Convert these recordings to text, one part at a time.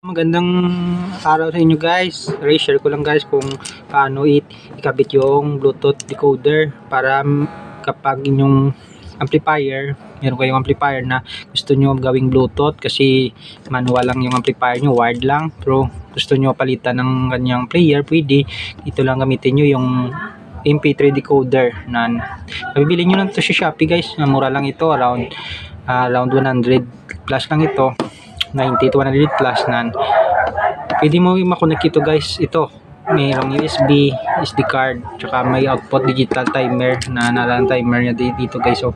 Magandang araw sa inyo guys. I-share ko lang guys kung paano ikabit yung Bluetooth decoder para kapag inyong amplifier, meron kayong amplifier na gusto nyo gawing Bluetooth kasi manual lang yung amplifier nyo, wired lang, pero gusto nyo palitan ng kanyang player, pwede ito lang gamitin nyo yung MP3 decoder na mabibili nyo lang ito sa Shopee guys. Mura lang ito, around 100 plus lang ito, 90 to 100 plus nan. Pwede mo makonect ito guys. Ito mayroong USB, SD card, tsaka may output digital timer na nalang timer niya dito guys. So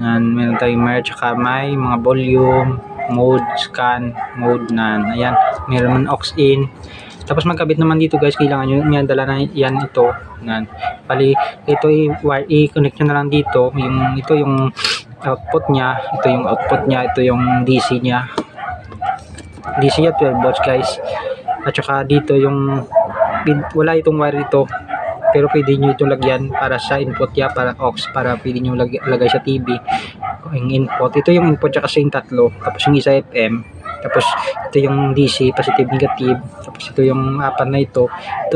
nan, mayroong timer, tsaka may mga volume, mode, scan, mode nan. Ayan, mayroon aux in. Tapos magkabit naman dito guys, kailangan nyo yan, dala na yan ito nan. Pali ito i-connect nyo na lang dito. Ito yung output niya, ito yung output niya, ito yung DC niya. DC niya 12 volts guys. At saka dito yung wala itong wire ito, pero pwede nyo itong lagyan para sa input niya, para aux, para pwede nyo lagay sa TV yung input. Ito yung input niya kasi yung tatlo, tapos yung isa FM, tapos ito yung DC, positive negative, tapos ito yung apat na ito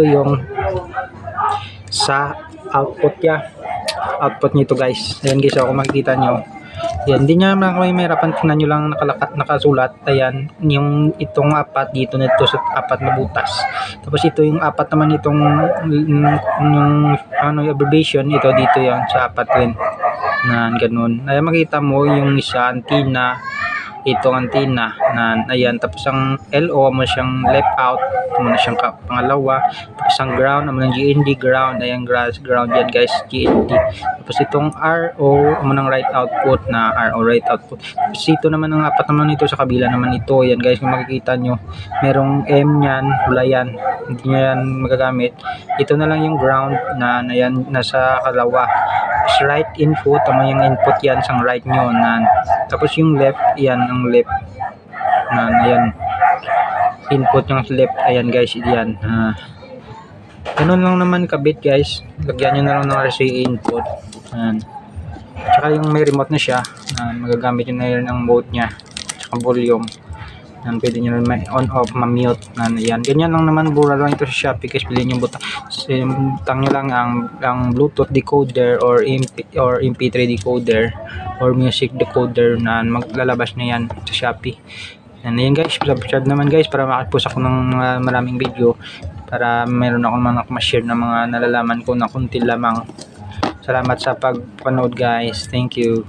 yung sa output niya, ito guys. Ayan guys, ako makikita nyo yan, hindi nyo naman kayo mahirapan, tingnan nyo lang nakasulat. Ayan, yung itong apat dito nito sa apat na butas. Tapos ito yung apat naman itong yung abbreviation, ito dito yan sa apat rin na ganun. Ayan, makita mo yung isa antenna, itong antenna na ayan, tapos ang LO mo siyang left out, mo na siyang pangalawa, tapos ang ground mo ng GND ground, ayan ground yan guys, GND. Tapos itong RO mo ng right output na RO right output. Tapos ito naman ang apat naman ito sa kabila naman ito. Yan guys, kung makikita nyo merong M yan, wala yan, hindi nyo yan magagamit. Ito na lang yung ground na yan nasa kalawa. Tapos right input, tama yung input yan sang right nyo na. Tapos yung left, yan ang left na ayan, input yung left, ayan guys, yan. Ganun lang naman kabit guys, lagyan nyo na lang ng RCA input. Ayan. Tsaka yung may remote na siya, magagamit nyo na yun ang mode nya, tsaka volume. Yan, pwede nyo rin on off, ma-mute. Yan, ganyan lang naman, mura lang ito sa Shopee guys. Piliin yung butang nyo lang ang Bluetooth decoder or MP3 decoder or music decoder na maglalabas na yan sa Shopee. Yan guys, subscribe naman guys para makapost ako ng maraming video, para meron ako mga ma-share na mga nalalaman ko na kunti lamang. Salamat sa pagpanood guys, thank you.